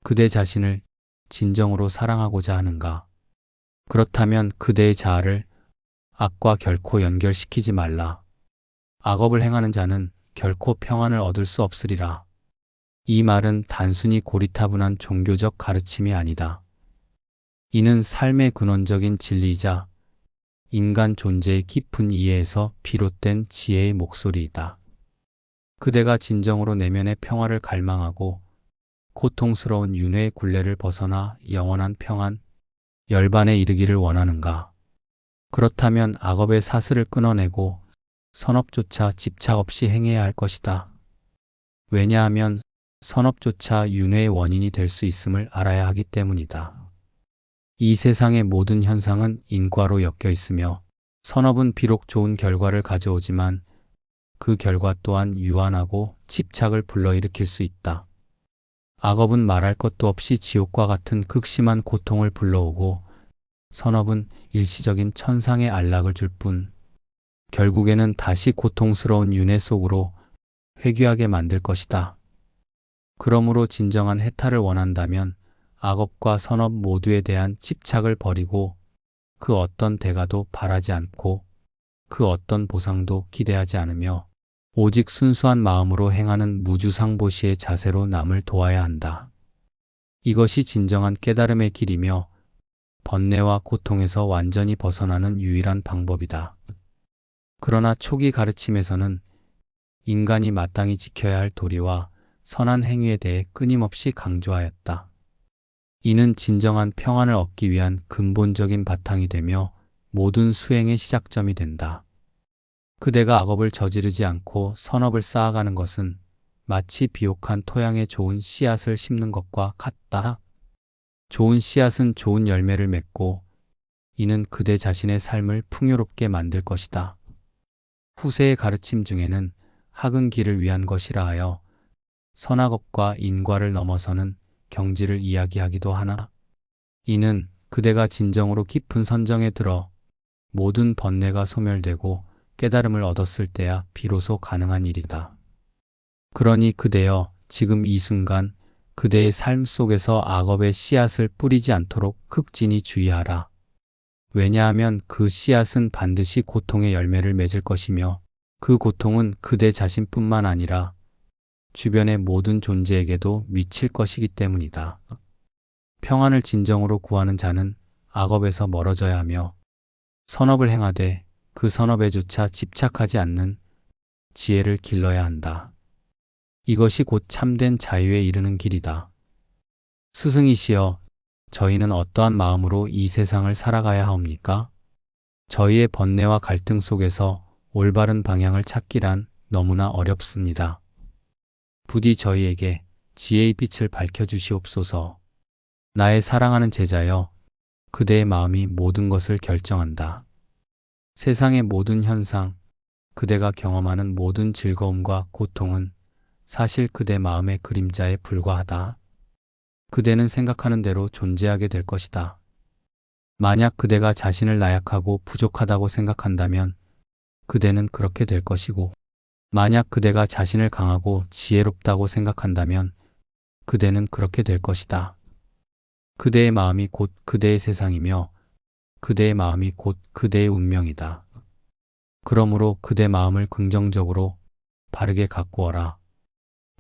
그대 자신을 진정으로 사랑하고자 하는가? 그렇다면 그대의 자아를 악과 결코 연결시키지 말라. 악업을 행하는 자는 결코 평안을 얻을 수 없으리라. 이 말은 단순히 고리타분한 종교적 가르침이 아니다. 이는 삶의 근원적인 진리이자 인간 존재의 깊은 이해에서 비롯된 지혜의 목소리이다. 그대가 진정으로 내면의 평화를 갈망하고 고통스러운 윤회의 굴레를 벗어나 영원한 평안, 열반에 이르기를 원하는가? 그렇다면 악업의 사슬을 끊어내고 선업조차 집착 없이 행해야 할 것이다. 왜냐하면 선업조차 윤회의 원인이 될 수 있음을 알아야 하기 때문이다. 이 세상의 모든 현상은 인과로 엮여 있으며 선업은 비록 좋은 결과를 가져오지만 그 결과 또한 유한하고 집착을 불러일으킬 수 있다. 악업은 말할 것도 없이 지옥과 같은 극심한 고통을 불러오고 선업은 일시적인 천상의 안락을 줄 뿐 결국에는 다시 고통스러운 윤회 속으로 회귀하게 만들 것이다. 그러므로 진정한 해탈을 원한다면 악업과 선업 모두에 대한 집착을 버리고 그 어떤 대가도 바라지 않고 그 어떤 보상도 기대하지 않으며 오직 순수한 마음으로 행하는 무주상보시의 자세로 남을 도와야 한다. 이것이 진정한 깨달음의 길이며 번뇌와 고통에서 완전히 벗어나는 유일한 방법이다. 그러나 초기 가르침에서는 인간이 마땅히 지켜야 할 도리와 선한 행위에 대해 끊임없이 강조하였다. 이는 진정한 평안을 얻기 위한 근본적인 바탕이 되며 모든 수행의 시작점이 된다. 그대가 악업을 저지르지 않고 선업을 쌓아가는 것은 마치 비옥한 토양에 좋은 씨앗을 심는 것과 같다. 좋은 씨앗은 좋은 열매를 맺고 이는 그대 자신의 삶을 풍요롭게 만들 것이다. 후세의 가르침 중에는 학은 길을 위한 것이라 하여 선악업과 인과를 넘어서는 경지를 이야기하기도 하나 이는 그대가 진정으로 깊은 선정에 들어 모든 번뇌가 소멸되고 깨달음을 얻었을 때야 비로소 가능한 일이다. 그러니 그대여 지금 이 순간 그대의 삶 속에서 악업의 씨앗을 뿌리지 않도록 극진히 주의하라. 왜냐하면 그 씨앗은 반드시 고통의 열매를 맺을 것이며 그 고통은 그대 자신뿐만 아니라 주변의 모든 존재에게도 미칠 것이기 때문이다. 평안을 진정으로 구하는 자는 악업에서 멀어져야 하며 선업을 행하되 그 선업에조차 집착하지 않는 지혜를 길러야 한다. 이것이 곧 참된 자유에 이르는 길이다. 스승이시여, 저희는 어떠한 마음으로 이 세상을 살아가야 하옵니까? 저희의 번뇌와 갈등 속에서 올바른 방향을 찾기란 너무나 어렵습니다. 부디 저희에게 지혜의 빛을 밝혀주시옵소서. 나의 사랑하는 제자여, 그대의 마음이 모든 것을 결정한다. 세상의 모든 현상, 그대가 경험하는 모든 즐거움과 고통은 사실 그대 마음의 그림자에 불과하다. 그대는 생각하는 대로 존재하게 될 것이다. 만약 그대가 자신을 나약하고 부족하다고 생각한다면 그대는 그렇게 될 것이고, 만약 그대가 자신을 강하고 지혜롭다고 생각한다면 그대는 그렇게 될 것이다. 그대의 마음이 곧 그대의 세상이며 그대의 마음이 곧 그대의 운명이다. 그러므로 그대 마음을 긍정적으로 바르게 가꾸어라.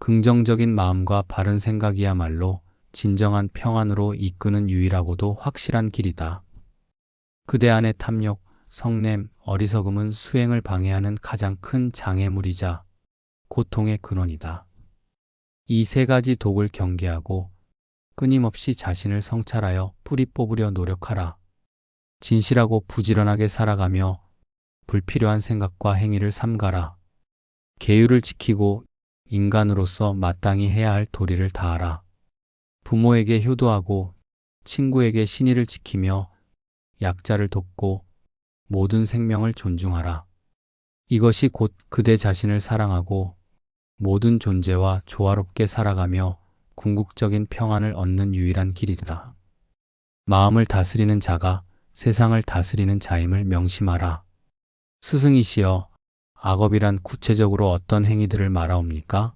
긍정적인 마음과 바른 생각이야말로 진정한 평안으로 이끄는 유일하고도 확실한 길이다. 그대 안의 탐욕, 성냄, 어리석음은 수행을 방해하는 가장 큰 장애물이자 고통의 근원이다. 이 세 가지 독을 경계하고 끊임없이 자신을 성찰하여 뿌리 뽑으려 노력하라. 진실하고 부지런하게 살아가며 불필요한 생각과 행위를 삼가라. 계율을 지키고 인간으로서 마땅히 해야 할 도리를 다하라. 부모에게 효도하고 친구에게 신의를 지키며 약자를 돕고 모든 생명을 존중하라. 이것이 곧 그대 자신을 사랑하고 모든 존재와 조화롭게 살아가며 궁극적인 평안을 얻는 유일한 길이다. 마음을 다스리는 자가 세상을 다스리는 자임을 명심하라. 스승이시여, 악업이란 구체적으로 어떤 행위들을 말하옵니까?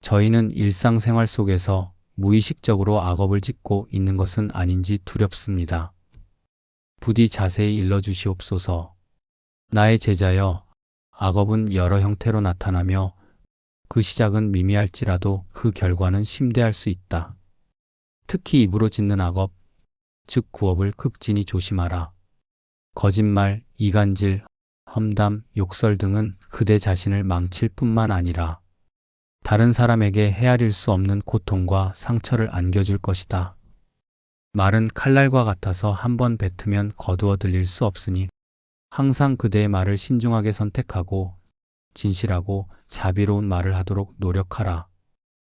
저희는 일상생활 속에서 무의식적으로 악업을 짓고 있는 것은 아닌지 두렵습니다. 부디 자세히 일러주시옵소서. 나의 제자여, 악업은 여러 형태로 나타나며 그 시작은 미미할지라도 그 결과는 심대할 수 있다. 특히 입으로 짓는 악업, 즉 구업을 극진히 조심하라. 거짓말, 이간질, 험담, 욕설 등은 그대 자신을 망칠 뿐만 아니라 다른 사람에게 헤아릴 수 없는 고통과 상처를 안겨줄 것이다. 말은 칼날과 같아서 한번 뱉으면 거두어 들릴 수 없으니 항상 그대의 말을 신중하게 선택하고 진실하고 자비로운 말을 하도록 노력하라.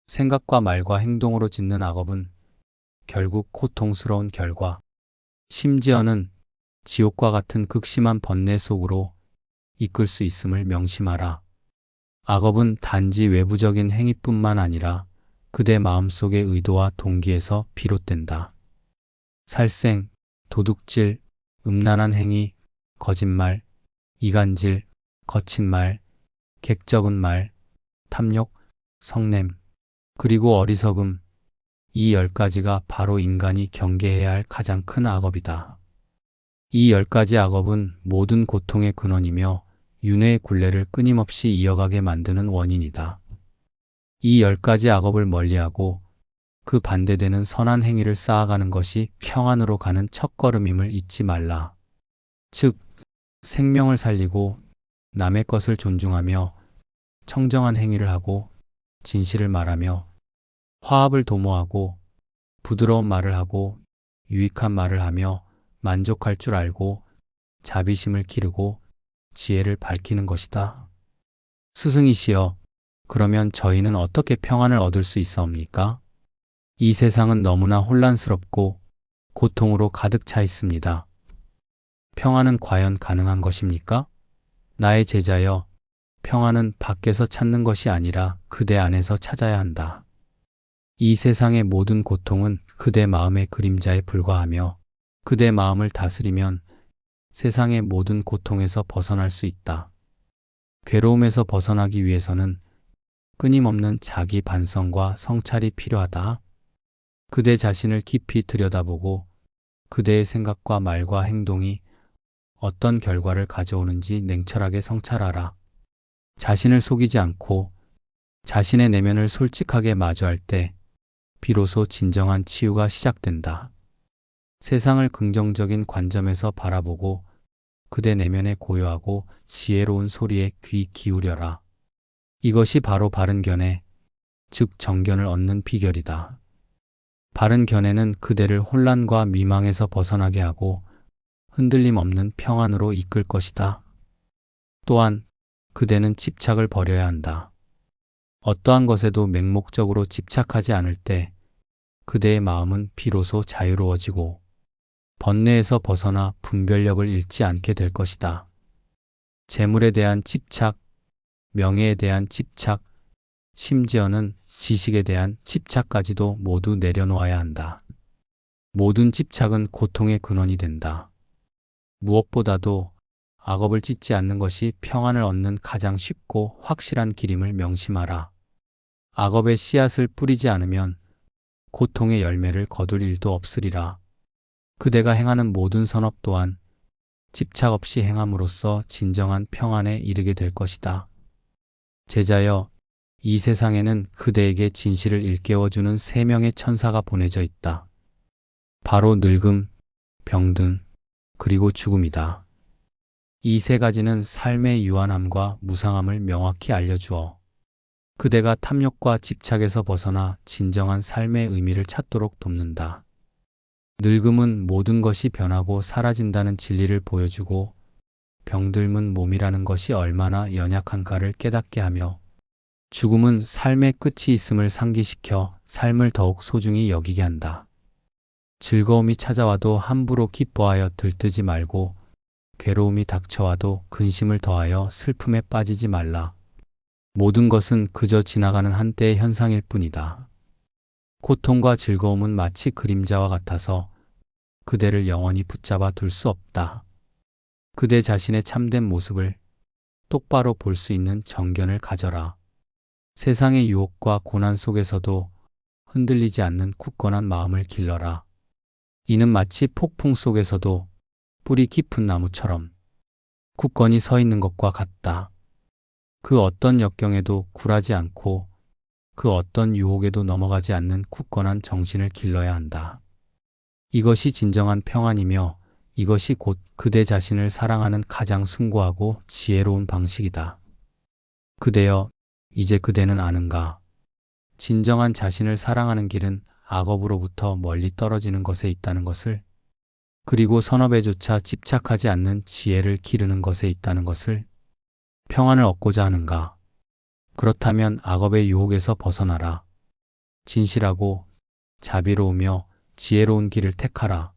생각과 말과 행동으로 짓는 악업은 결국 고통스러운 결과, 심지어는 지옥과 같은 극심한 번뇌 속으로 이끌 수 있음을 명심하라. 악업은 단지 외부적인 행위뿐만 아니라 그대 마음속의 의도와 동기에서 비롯된다. 살생, 도둑질, 음란한 행위, 거짓말, 이간질, 거친 말, 객적은 말, 탐욕, 성냄, 그리고 어리석음, 이 10가지가 바로 인간이 경계해야 할 가장 큰 악업이다. 이 10가지 악업은 모든 고통의 근원이며 윤회의 굴레를 끊임없이 이어가게 만드는 원인이다. 이 10가지 악업을 멀리하고 그 반대되는 선한 행위를 쌓아가는 것이 평안으로 가는 첫걸음임을 잊지 말라. 즉, 생명을 살리고 남의 것을 존중하며 청정한 행위를 하고 진실을 말하며 화합을 도모하고 부드러운 말을 하고 유익한 말을 하며 만족할 줄 알고 자비심을 기르고 지혜를 밝히는 것이다. 스승이시여, 그러면 저희는 어떻게 평안을 얻을 수 있사옵니까? 이 세상은 너무나 혼란스럽고 고통으로 가득 차 있습니다. 평안은 과연 가능한 것입니까? 나의 제자여, 평안은 밖에서 찾는 것이 아니라 그대 안에서 찾아야 한다. 이 세상의 모든 고통은 그대 마음의 그림자에 불과하며 그대 마음을 다스리면 세상의 모든 고통에서 벗어날 수 있다. 괴로움에서 벗어나기 위해서는 끊임없는 자기 반성과 성찰이 필요하다. 그대 자신을 깊이 들여다보고 그대의 생각과 말과 행동이 어떤 결과를 가져오는지 냉철하게 성찰하라. 자신을 속이지 않고 자신의 내면을 솔직하게 마주할 때 비로소 진정한 치유가 시작된다. 세상을 긍정적인 관점에서 바라보고 그대 내면의 고요하고 지혜로운 소리에 귀 기울여라. 이것이 바로 바른 견해, 즉 정견을 얻는 비결이다. 바른 견해는 그대를 혼란과 미망에서 벗어나게 하고 흔들림 없는 평안으로 이끌 것이다. 또한 그대는 집착을 버려야 한다. 어떠한 것에도 맹목적으로 집착하지 않을 때 그대의 마음은 비로소 자유로워지고 번뇌에서 벗어나 분별력을 잃지 않게 될 것이다. 재물에 대한 집착, 명예에 대한 집착, 심지어는 지식에 대한 집착까지도 모두 내려놓아야 한다. 모든 집착은 고통의 근원이 된다. 무엇보다도 악업을 짓지 않는 것이 평안을 얻는 가장 쉽고 확실한 길임을 명심하라. 악업의 씨앗을 뿌리지 않으면 고통의 열매를 거둘 일도 없으리라. 그대가 행하는 모든 선업 또한 집착 없이 행함으로써 진정한 평안에 이르게 될 것이다. 제자여, 이 세상에는 그대에게 진실을 일깨워주는 3명의 천사가 보내져 있다. 바로 늙음, 병든, 그리고 죽음이다. 이 3가지는 삶의 유한함과 무상함을 명확히 알려주어 그대가 탐욕과 집착에서 벗어나 진정한 삶의 의미를 찾도록 돕는다. 늙음은 모든 것이 변하고 사라진다는 진리를 보여주고 병들문 몸이라는 것이 얼마나 연약한가를 깨닫게 하며 죽음은 삶의 끝이 있음을 상기시켜 삶을 더욱 소중히 여기게 한다. 즐거움이 찾아와도 함부로 기뻐하여 들뜨지 말고 괴로움이 닥쳐와도 근심을 더하여 슬픔에 빠지지 말라. 모든 것은 그저 지나가는 한때의 현상일 뿐이다. 고통과 즐거움은 마치 그림자와 같아서 그대를 영원히 붙잡아 둘 수 없다. 그대 자신의 참된 모습을 똑바로 볼 수 있는 정견을 가져라. 세상의 유혹과 고난 속에서도 흔들리지 않는 굳건한 마음을 길러라. 이는 마치 폭풍 속에서도 뿌리 깊은 나무처럼 굳건히 서 있는 것과 같다. 그 어떤 역경에도 굴하지 않고 그 어떤 유혹에도 넘어가지 않는 굳건한 정신을 길러야 한다. 이것이 진정한 평안이며 이것이 곧 그대 자신을 사랑하는 가장 숭고하고 지혜로운 방식이다. 그대여, 이제 그대는 아는가? 진정한 자신을 사랑하는 길은 악업으로부터 멀리 떨어지는 것에 있다는 것을, 그리고 선업에조차 집착하지 않는 지혜를 기르는 것에 있다는 것을. 평안을 얻고자 하는가? 그렇다면 악업의 유혹에서 벗어나라. 진실하고 자비로우며 지혜로운 길을 택하라.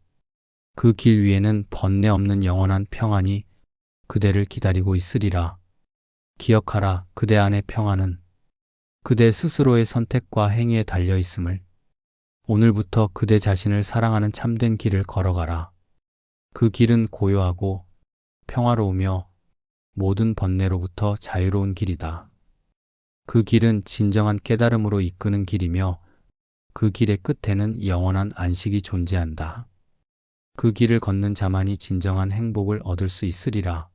그 길 위에는 번뇌 없는 영원한 평안이 그대를 기다리고 있으리라. 기억하라, 그대 안의 평안은 그대 스스로의 선택과 행위에 달려 있음을. 오늘부터 그대 자신을 사랑하는 참된 길을 걸어가라. 그 길은 고요하고 평화로우며 모든 번뇌로부터 자유로운 길이다. 그 길은 진정한 깨달음으로 이끄는 길이며 그 길의 끝에는 영원한 안식이 존재한다. 그 길을 걷는 자만이 진정한 행복을 얻을 수 있으리라.